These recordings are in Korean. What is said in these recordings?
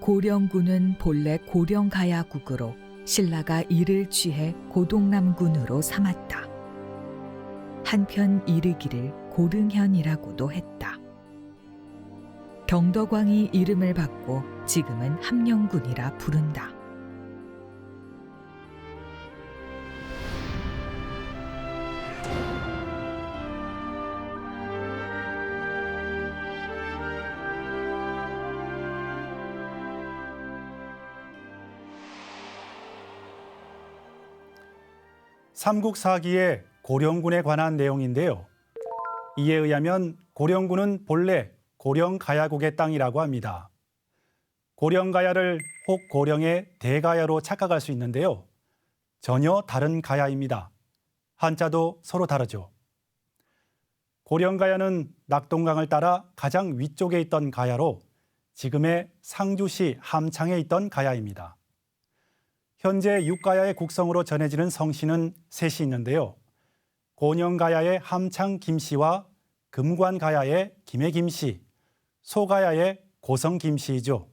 고령군은 본래 고령가야국으로 신라가 이를 취해 고동남군으로 삼았다. 한편 이르기를 고릉현이라고도 했다. 경덕왕이 이름을 받고 지금은 함령군이라 부른다. 삼국사기의 고령군에 관한 내용인데요. 이에 의하면 고령군은 본래 고령가야국의 땅이라고 합니다. 고령가야를 혹 고령의 대가야로 착각할 수 있는데요. 전혀 다른 가야입니다. 한자도 서로 다르죠. 고령가야는 낙동강을 따라 가장 위쪽에 있던 가야로 지금의 상주시 함창에 있던 가야입니다. 현재 육가야의 국성으로 전해지는 성씨는 셋이 있는데요. 곤영가야의 함창 김씨와 금관가야의 김해 김씨, 소가야의 고성 김씨이죠.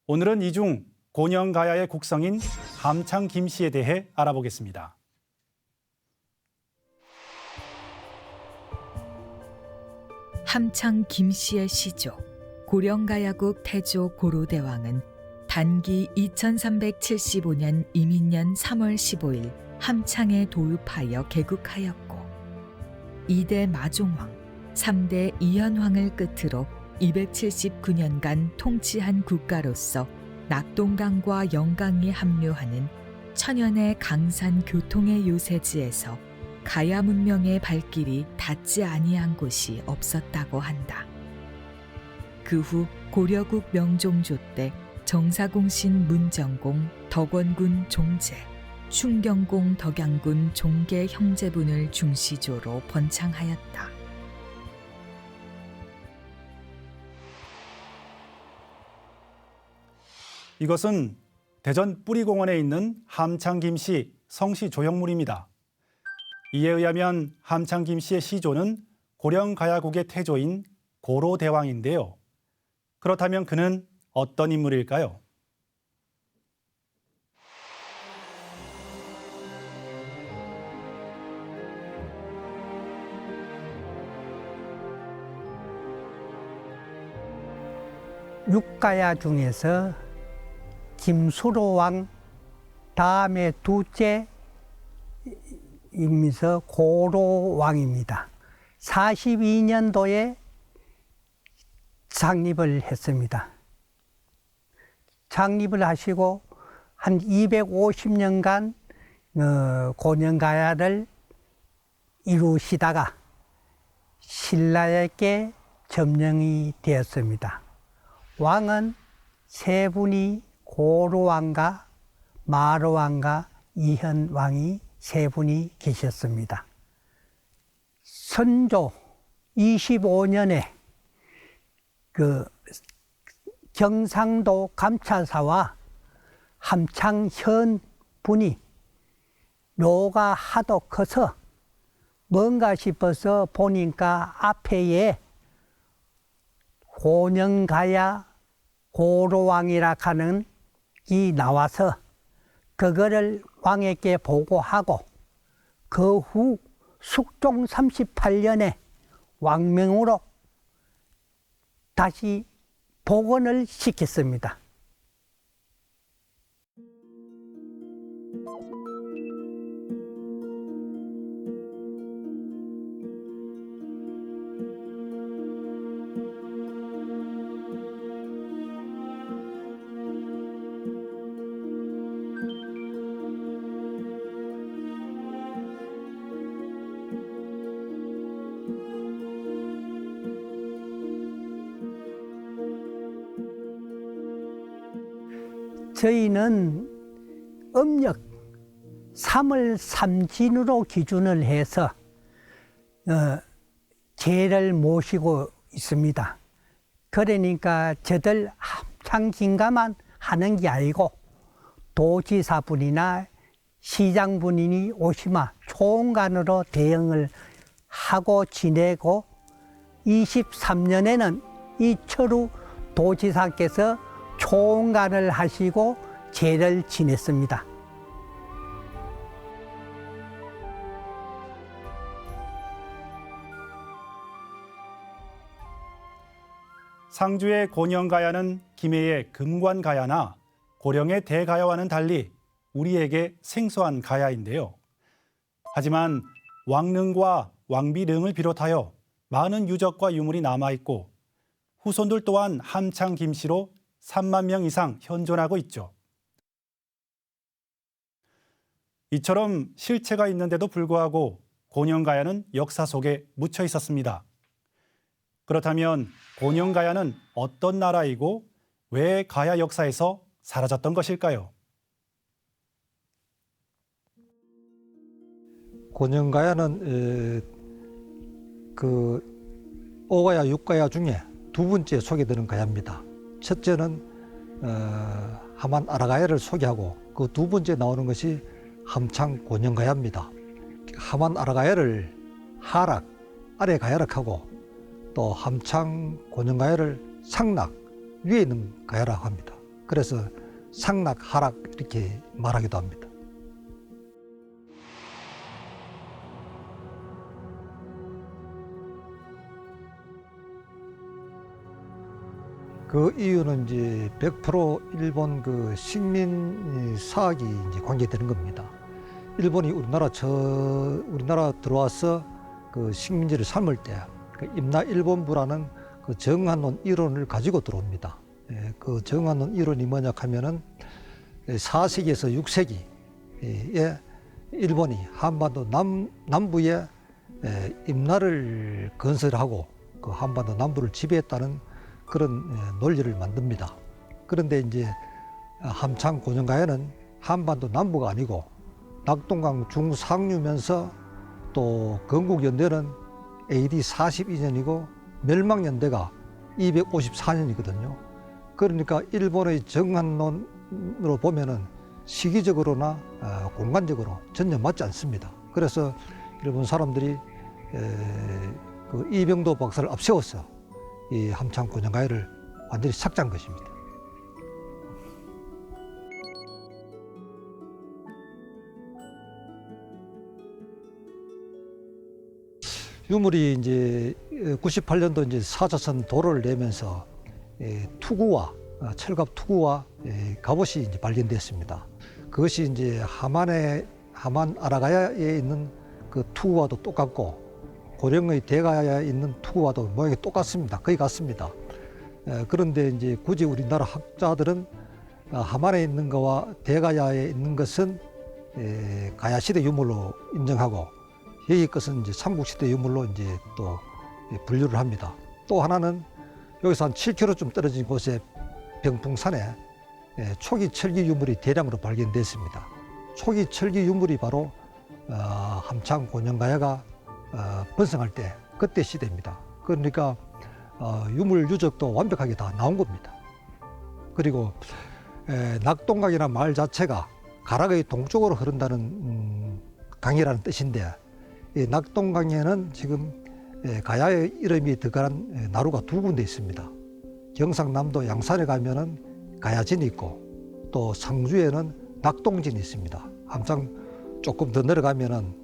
오늘은 이 중 곤영가야의 국성인 함창 김씨에 대해 알아보겠습니다. 함창 김씨의 시조, 고령가야국 태조 고로대왕은 단기 2375년 이민년 3월 15일 함창에 도읍하여 개국하였고 2대 마종왕, 3대 이현왕을 끝으로 279년간 통치한 국가로서 낙동강과 영강이 합류하는 천연의 강산 교통의 요새지에서 가야 문명의 발길이 닿지 아니한 곳이 없었다고 한다. 그 후 고려국 명종조 때 정사공신 문정공, 덕원군 종제, 충경공 덕양군 종계 형제분을 중시조로 번창하였다. 이것은 대전 뿌리공원에 있는 함창 김씨 성씨 조형물입니다. 이에 의하면 함창 김씨의 시조는 고령가야국의 태조인 고로대왕인데요. 그렇다면 그는 어떤 인물일까요? 육가야 중에서 김수로왕 다음에 둘째이면서 고로왕입니다. 42년도에 창립을 했습니다. 창립을 하시고 한 250년간 고령가야를 이루시다가 신라에게 점령이 되었습니다. 왕은 세 분이 고로왕과 마로왕과 이현왕이 세 분이 계셨습니다. 선조 25년에 경상도 감찰사와 함창현 분이 묘가 하도 커서 뭔가 싶어서 보니까 앞에에 고령가야 고로왕이라 하는 이 나와서 그거를 왕에게 보고하고 그 후 숙종 38년에 왕명으로 다시 복원을 시켰습니다. 저희는 음력 3월 3진으로 기준을 해서 제를 모시고 있습니다. 그러니까 저들 함창진가만 하는 게 아니고 도지사분이나 시장분이 오시면 총관으로 대응을 하고 지내고 23년에는 이철우 도지사께서 초원간을 하시고 제를 지냈습니다. 상주의 곤영가야는 김해의 금관가야나 고령의 대가야와는 달리 우리에게 생소한 가야인데요. 하지만 왕릉과 왕비릉을 비롯하여 많은 유적과 유물이 남아있고 후손들 또한 함창 김씨로 3만 명 이상 현존하고 있죠. 이처럼 실체가 있는데도 불구하고 곤영가야는 역사 속에 묻혀 있었습니다. 그렇다면 곤영가야는 어떤 나라이고 왜 가야 역사에서 사라졌던 것일까요? 곤영가야는 그 5가야, 6가야 중에 두 번째 소개되는 가야입니다. 첫째는 하만 아라가야를 소개하고 그 두 번째 나오는 것이 함창 곤영가야입니다. 하만 아라가야를 하락, 아래 가야락하고 또 함창 곤영가야를 상락, 위에 있는 가야라고 합니다. 그래서 상락, 하락 이렇게 말하기도 합니다. 그 이유는 이제 100% 일본 그 식민 사학이 이제 관계되는 겁니다. 일본이 우리나라 들어와서 그 식민지를 삼을 때 그 임나일본부라는 그 정한론 이론을 가지고 들어옵니다. 그 정한론 이론이 뭐냐 하면은 4세기에서 6세기에 일본이 한반도 남부에 임나를 건설하고 그 한반도 남부를 지배했다는 그런 논리를 만듭니다. 그런데 이제 함창 곤영가야는 한반도 남부가 아니고 낙동강 중상류면서 또 건국연대는 AD 42년이고 멸망연대가 254년이거든요. 그러니까 일본의 정한론으로 보면은 시기적으로나 공간적으로 전혀 맞지 않습니다. 그래서 일본 사람들이 그 이병도 박사를 앞세워서 이 함창 곤영가야를 완전히 삭제한 것입니다. 유물이 이제 98년도 이제 4차선 도로를 내면서 투구와 철갑 투구와 갑옷이 이제 발견됐습니다. 그것이 이제 하만 아라가야에 있는 그 투구와도 똑같고 고령의 대가야에 있는 투구와도 모양이 똑같습니다. 거의 같습니다. 그런데 이제 굳이 우리나라 학자들은 하만에 있는 거와 대가야에 있는 것은 가야시대 유물로 인정하고 여기 것은 이제 삼국시대 유물로 이제 또 분류를 합니다. 또 하나는 여기서 한 7km쯤 떨어진 곳에 병풍산에 초기 철기 유물이 대량으로 발견됐습니다. 초기 철기 유물이 바로 함창 곤영가야가 번성할 때 그때 시대입니다. 그러니까 유물 유적도 완벽하게 다 나온 겁니다. 그리고 낙동강이라는 말 자체가 가락의 동쪽으로 흐른다는 강이라는 뜻인데 이 낙동강에는 지금 가야의 이름이 들어간 나루가 두 군데 있습니다. 경상남도 양산에 가면은 가야진이 있고 또 상주에는 낙동진이 있습니다. 함창 조금 더 내려가면은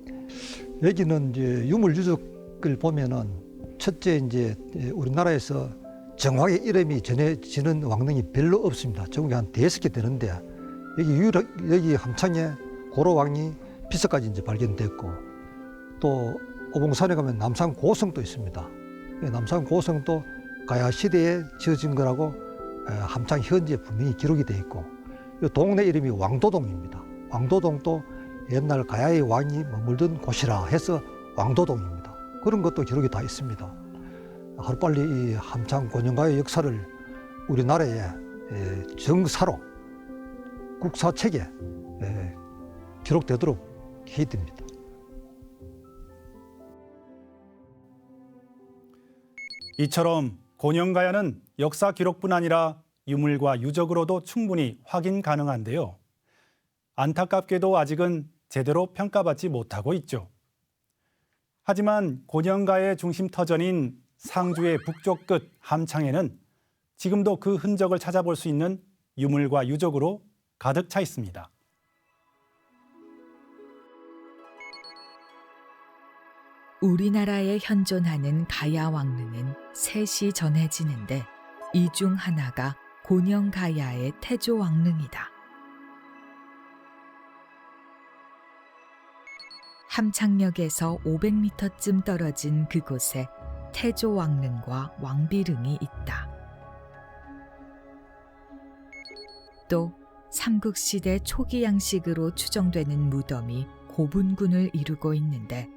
여기는 이제 유물 유적을 보면은 첫째 이제 우리나라에서 정확히 이름이 전해지는 왕릉이 별로 없습니다. 전국에 한 5개 되는데 여기 함창에 고로왕이 비서까지 이제 발견됐고 또 오봉산에 가면 남산 고성도 있습니다. 남산 고성도 가야 시대에 지어진 거라고 함창 현지에 분명히 기록이 돼 있고 이 동네 이름이 왕도동입니다. 왕도동도 옛날 가야의 왕이 머물던 곳이라 해서 왕도동입니다. 그런 것도 기록이 다 있습니다. 하루빨리 이 함창 곤영가의 역사를 우리나라의 정사로 국사책에 기록되도록 해야 됩니다. 이처럼 곤영가야는 역사 기록뿐 아니라 유물과 유적으로도 충분히 확인 가능한데요. 안타깝게도 아직은 제대로 평가받지 못하고 있죠. 하지만 곤영가의 중심터전인 상주의 북쪽 끝 함창에는 지금도 그 흔적을 찾아볼 수 있는 유물과 유적으로 가득 차 있습니다. 우리나라에 현존하는 가야 왕릉은 셋이 전해지는데 이 중 하나가 곤영 가야의 태조 왕릉이다. 함창역에서 500m쯤 떨어진 그곳에 태조 왕릉과 왕비릉이 있다. 또 삼국시대 초기 양식으로 추정되는 무덤이 고분군을 이루고 있는데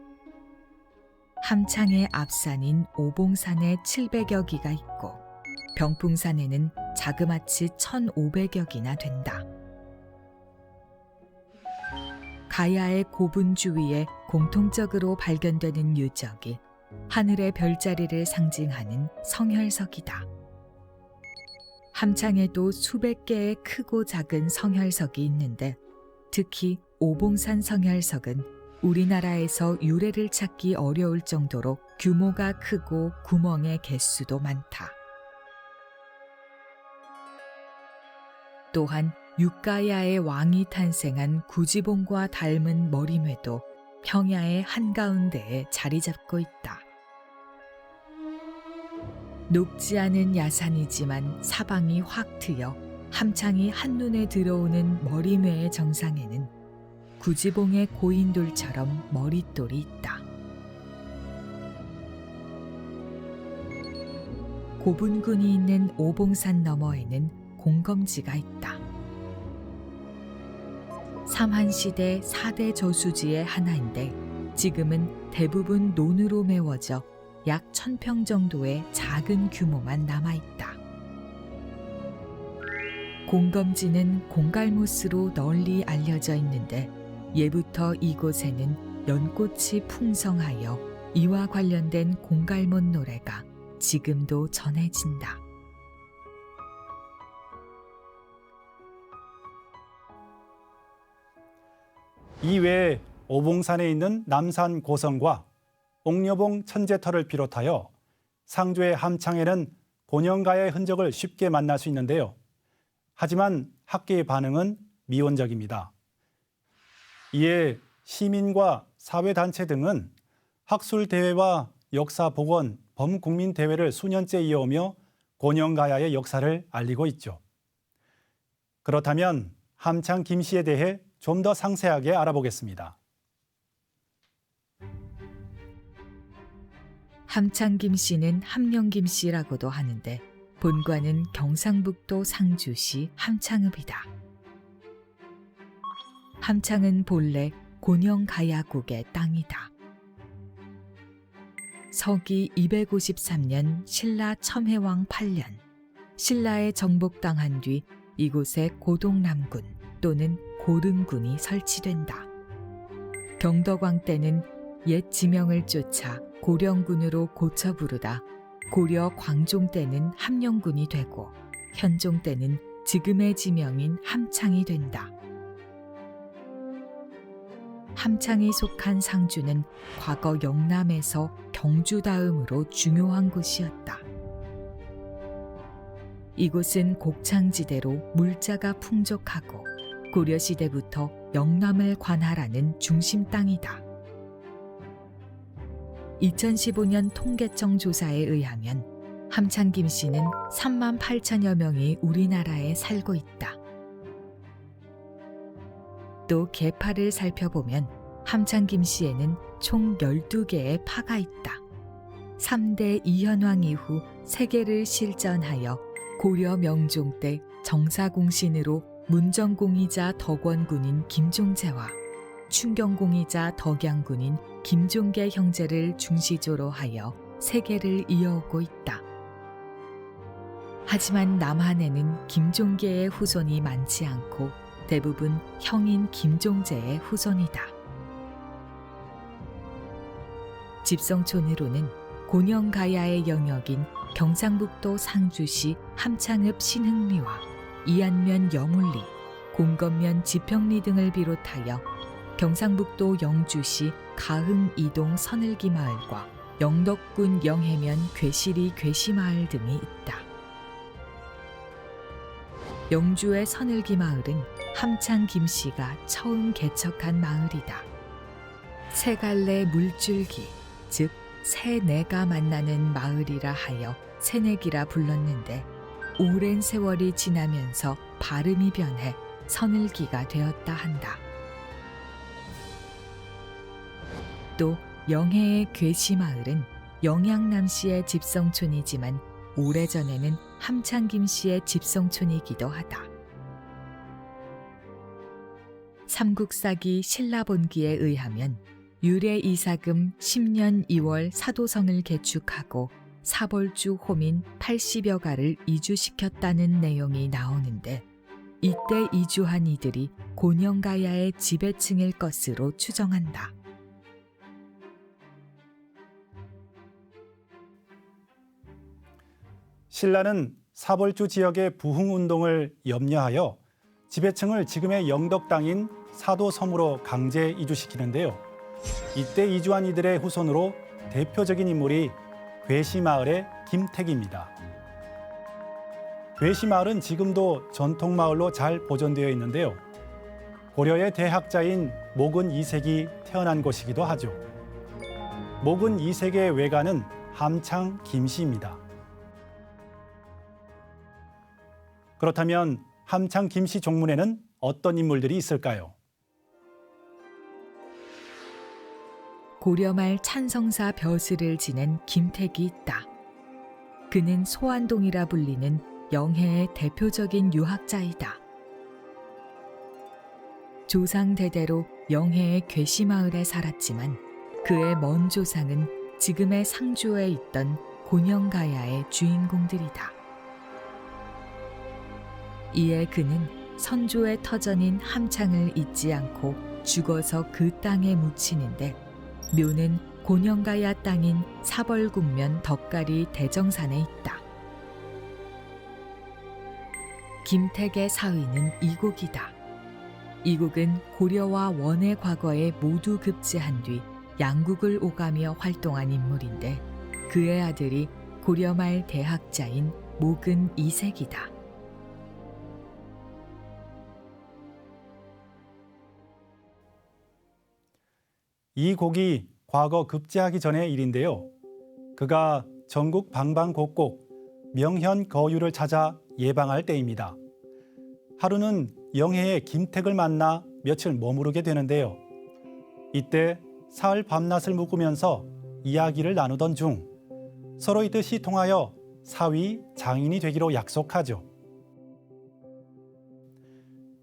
함창의 앞산인 오봉산에 700여 기가 있고 병풍산에는 자그마치 1,500여 기나 된다. 가야의 고분 주위에 공통적으로 발견되는 유적이 하늘의 별자리를 상징하는 성혈석이다. 함창에도 수백 개의 크고 작은 성혈석이 있는데 특히 오봉산 성혈석은 우리나라에서 유래를 찾기 어려울 정도로 규모가 크고 구멍의 개수도 많다. 또한 육가야의 왕이 탄생한 구지봉과 닮은 머리매도 평야의 한가운데에 자리 잡고 있다. 높지 않은 야산이지만 사방이 확 트여 함창이 한눈에 들어오는 머리매의 정상에는 구지봉의 고인돌처럼 머릿돌이 있다. 고분군이 있는 오봉산 너머에는 공검지가 있다. 삼한시대 4대 저수지의 하나인데 지금은 대부분 논으로 메워져 약 1,000평 정도의 작은 규모만 남아있다. 공검지는 공갈못으로 널리 알려져 있는데 예부터 이곳에는 연꽃이 풍성하여 이와 관련된 공갈못 노래가 지금도 전해진다. 이외에 오봉산에 있는 남산 고성과 옥녀봉 천재터를 비롯하여 상주의 함창에는 곤영가야의 흔적을 쉽게 만날 수 있는데요. 하지만 학계의 반응은 미온적입니다. 이에 시민과 사회단체 등은 학술대회와 역사복원, 범국민대회를 수년째 이어오며 곤영가야의 역사를 알리고 있죠. 그렇다면 함창 김씨에 대해 좀 더 상세하게 알아보겠습니다. 함창 김씨는 함령 김씨라고도 하는데 본관은 경상북도 상주시 함창읍이다. 함창은 본래 곤영 가야국의 땅이다. 서기 253년 신라 첨해왕 8년 신라에 정복당한 뒤 이곳에 고동남군 또는 고릉군이 설치된다. 경덕왕 때는 옛 지명을 쫓아 고령군으로 고쳐 부르다 고려 광종 때는 함령군이 되고 현종 때는 지금의 지명인 함창이 된다. 함창이 속한 상주는 과거 영남에서 경주 다음으로 중요한 곳이었다. 이곳은 곡창지대로 물자가 풍족하고 고려시대부터 영남을 관할하는 중심 땅이다. 2015년 통계청 조사에 의하면 함창 김씨는 3만 8천여 명이 우리나라에 살고 있다. 또 계파를 살펴보면 함창 김씨에는 총 12개의 파가 있다. 3대 이현왕 이후 세계를 실전하여 고려 명종 때 정사공신으로 문정공이자 덕원군인 김종재와 충경공이자 덕양군인 김종계 형제를 중시조로 하여 세계를 이어오고 있다. 하지만 남한에는 김종계의 후손이 많지 않고 대부분 형인 김종재의 후손이다. 집성촌으로는 곤영가야의 영역인 경상북도 상주시 함창읍 신흥리와 이안면 여물리, 공검면 지평리 등을 비롯하여 경상북도 영주시 가흥 이동 선을기 마을과 영덕군 영해면 괴시리 괴시마을 등이 있다. 영주의 선을기 마을은 함창 김씨가 처음 개척한 마을이다. 세 갈래 물줄기, 즉 새내가 만나는 마을이라 하여 새내기라 불렀는데 오랜 세월이 지나면서 발음이 변해 선을기가 되었다 한다. 또 영해의 괴시마을은 영양남씨의 집성촌이지만 오래전에는 함창김씨의 집성촌이기도 하다. 삼국사기 신라본기에 의하면 유래 이사금 10년 2월 사도성을 개축하고 사벌주 호민 80여 가를 이주시켰다는 내용이 나오는데 이때 이주한 이들이 곤영가야의 지배층일 것으로 추정한다. 신라는 사벌주 지역의 부흥운동을 염려하여 지배층을 지금의 영덕 땅인 사도섬으로 강제 이주시키는데요. 이때 이주한 이들의 후손으로 대표적인 인물이 괴시마을의 김택입니다. 괴시마을은 지금도 전통마을로 잘 보존되어 있는데요. 고려의 대학자인 목은 이색이 태어난 곳이기도 하죠. 목은 이색의 외가는 함창 김씨입니다. 그렇다면 함창 김씨 종문에는 어떤 인물들이 있을까요? 고려말 찬성사 벼슬을 지낸 김택이 있다. 그는 소안동이라 불리는 영해의 대표적인 유학자이다. 조상 대대로 영해의 괴시마을에 살았지만 그의 먼 조상은 지금의 상주에 있던 곤영가야의 주인공들이다. 이에 그는 선조의 터전인 함창을 잊지 않고 죽어서 그 땅에 묻히는데 묘는 곤영가야 땅인 사벌국면 덕가리 대정산에 있다. 김택의 사위는 이곡이다. 이곡은 고려와 원의 과거에 모두 급제한 뒤 양국을 오가며 활동한 인물인데 그의 아들이 고려말 대학자인 목은 이색이다. 이 곡이 과거 급제하기 전의 일인데요. 그가 전국 방방곡곡 명현 거유를 찾아 예방할 때입니다. 하루는 영해의 김택을 만나 며칠 머무르게 되는데요. 이때 사흘 밤낮을 묵으면서 이야기를 나누던 중 서로의 뜻이 통하여 사위 장인이 되기로 약속하죠.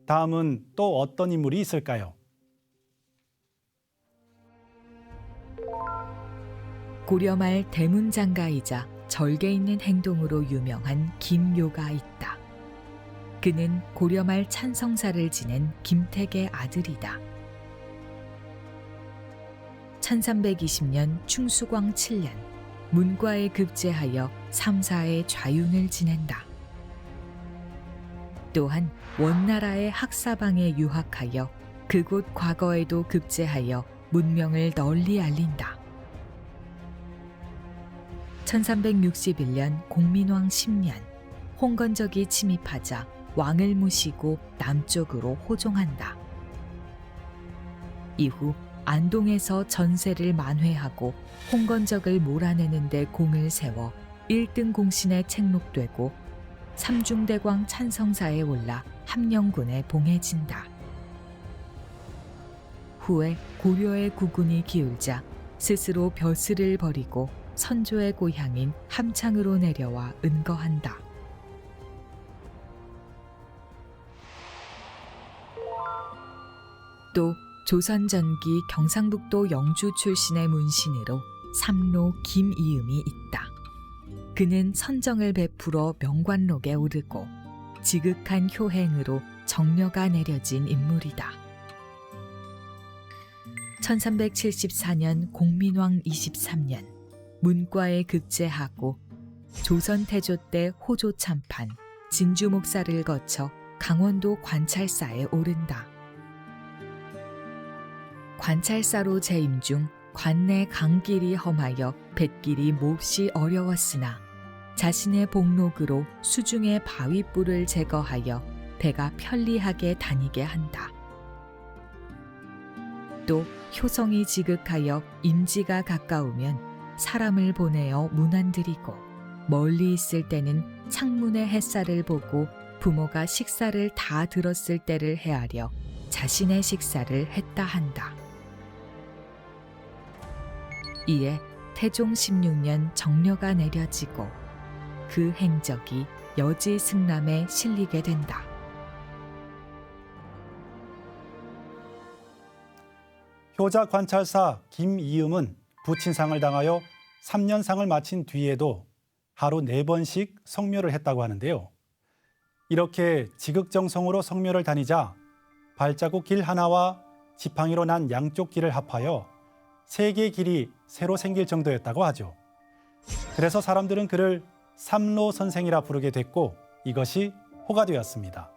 다음은 또 어떤 인물이 있을까요? 고려말 대문장가이자 절개 있는 행동으로 유명한 김요가 있다. 그는 고려말 찬성사를 지낸 김택의 아들이다. 1320년 충수광 7년 문과에 급제하여 3사의 좌윤을 지낸다. 또한 원나라의 학사방에 유학하여 그곳 과거에도 급제하여 문명을 널리 알린다. 1361년 공민왕 10년 홍건적이 침입하자 왕을 모시고 남쪽으로 호종한다. 이후 안동에서 전세를 만회하고 홍건적을 몰아내는 데 공을 세워 1등 공신에 책록되고 삼중대광 찬성사에 올라 함령군에 봉해진다. 후에 고려의 국군이 기울자 스스로 벼슬을 버리고 선조의 고향인 함창으로 내려와 은거한다. 또 조선 전기 경상북도 영주 출신의 문신으로 삼로 김이음이 있다. 그는 선정을 베풀어 명관록에 오르고 지극한 효행으로 정려가 내려진 인물이다. 1374년 공민왕 23년 문과에 급제하고 조선 태조 때 호조 참판, 진주 목사를 거쳐 강원도 관찰사에 오른다. 관찰사로 재임 중 관내 강길이 험하여 뱃길이 몹시 어려웠으나 자신의 복록으로 수중의 바위불을 제거하여 배가 편리하게 다니게 한다. 또 효성이 지극하여 임지가 가까우면 사람을 보내어 문안드리고 멀리 있을 때는 창문의 햇살을 보고 부모가 식사를 다 들었을 때를 헤아려 자신의 식사를 했다 한다. 이에 태종 16년 정려가 내려지고 그 행적이 여지 승람에 실리게 된다. 효자 관찰사 김이음은 부친상을 당하여 3년상을 마친 뒤에도 하루 4번씩 성묘를 했다고 하는데요. 이렇게 지극정성으로 성묘를 다니자 발자국 길 하나와 지팡이로 난 양쪽 길을 합하여 3개의 길이 새로 생길 정도였다고 하죠. 그래서 사람들은 그를 삼로 선생이라 부르게 됐고 이것이 호가 되었습니다.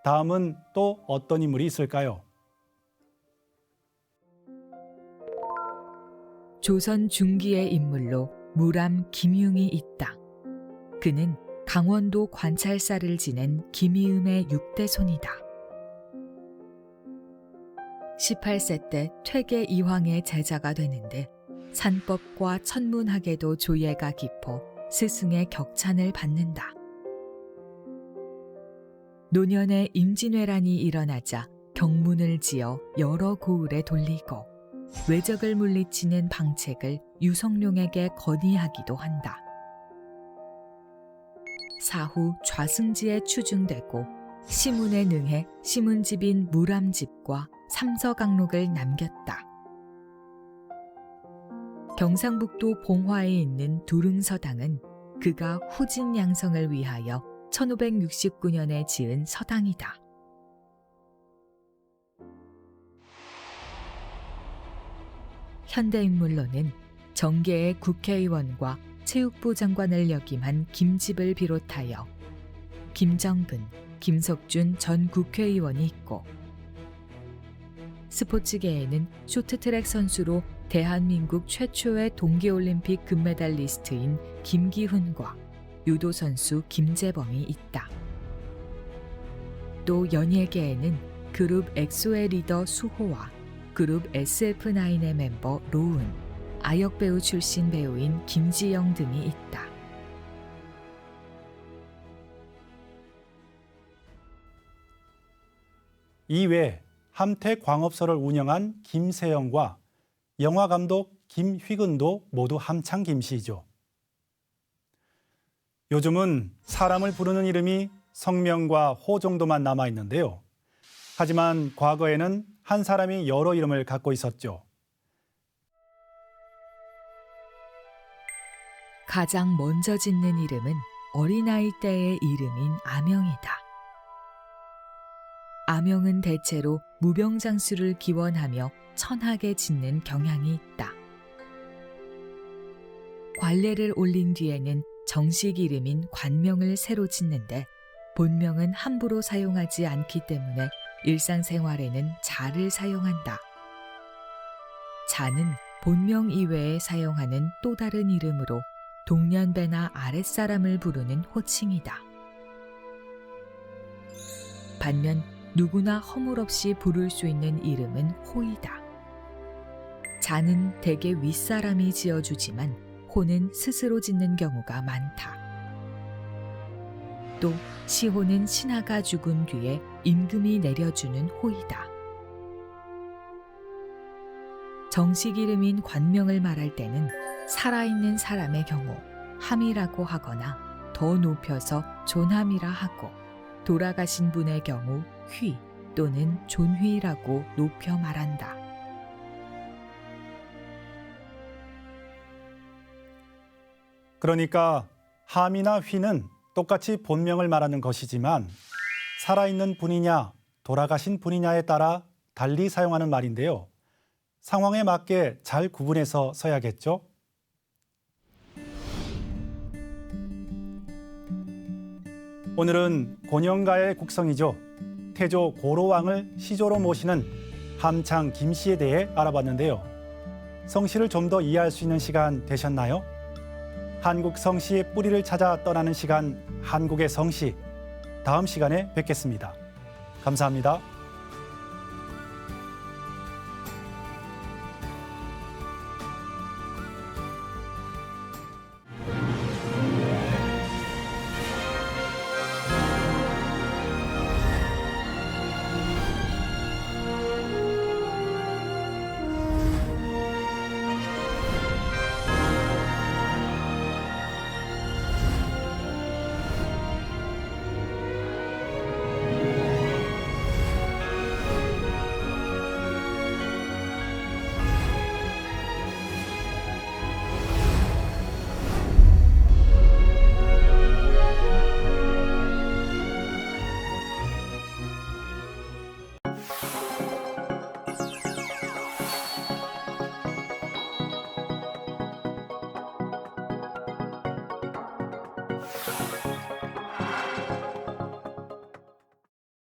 다음은 또 어떤 인물이 있을까요? 조선 중기의 인물로 무람 김융이 있다. 그는 강원도 관찰사를 지낸 김이음의 6대 손이다. 18세 때 퇴계 이황의 제자가 되는데 산법과 천문학에도 조예가 깊어 스승의 격찬을 받는다. 노년에 임진왜란이 일어나자 경문을 지어 여러 고을에 돌리고 외적을 물리치는 방책을 유성룡에게 건의하기도 한다. 사후 좌승지에 추중되고 시문에 능해 시문집인 무람집과 삼서강록을 남겼다. 경상북도 봉화에 있는 두릉서당은 그가 후진 양성을 위하여 1569년에 지은 서당이다. 현대인물로는 정계의 국회의원과 체육부 장관을 역임한 김집을 비롯하여 김정근, 김석준 전 국회의원이 있고 스포츠계에는 쇼트트랙 선수로 대한민국 최초의 동계올림픽 금메달리스트인 김기훈과 유도 선수 김재범이 있다. 또 연예계에는 그룹 엑소의 리더 수호와 그룹 SF9의 멤버 로운, 아역배우 출신 배우인 김지영 등이 있다. 이외 함택광업소를 운영한 김세영과 영화감독 김휘근도 모두 함창 김씨이죠. 요즘은 사람을 부르는 이름이 성명과 호 정도만 남아있는데요. 하지만 과거에는 한 사람이 여러 이름을 갖고 있었죠. 가장 먼저 짓는 이름은 어린아이 때의 이름인 아명이다. 아명은 대체로 무병장수를 기원하며 천하게 짓는 경향이 있다. 관례를 올린 뒤에는 정식 이름인 관명을 새로 짓는데 본명은 함부로 사용하지 않기 때문에 일상생활에는 자를 사용한다. 자는 본명 이외에 사용하는 또 다른 이름으로 동년배나 아랫사람을 부르는 호칭이다. 반면 누구나 허물없이 부를 수 있는 이름은 호이다. 자는 대개 윗사람이 지어주지만 호는 스스로 짓는 경우가 많다. 또 시호는 신하가 죽은 뒤에 임금이 내려주는 호이다. 정식 이름인 관명을 말할 때는 살아있는 사람의 경우 함이라고 하거나 더 높여서 존함이라 하고 돌아가신 분의 경우 휘 또는 존휘라고 높여 말한다. 그러니까 함이나 휘는 똑같이 본명을 말하는 것이지만 살아있는 분이냐 돌아가신 분이냐에 따라 달리 사용하는 말인데요. 상황에 맞게 잘 구분해서 써야겠죠. 오늘은 곤영가의 국성이죠. 태조 고로왕을 시조로 모시는 함창 김씨에 대해 알아봤는데요. 성씨를 좀 더 이해할 수 있는 시간 되셨나요? 한국 성시의 뿌리를 찾아 떠나는 시간, 한국의 성시. 다음 시간에 뵙겠습니다. 감사합니다.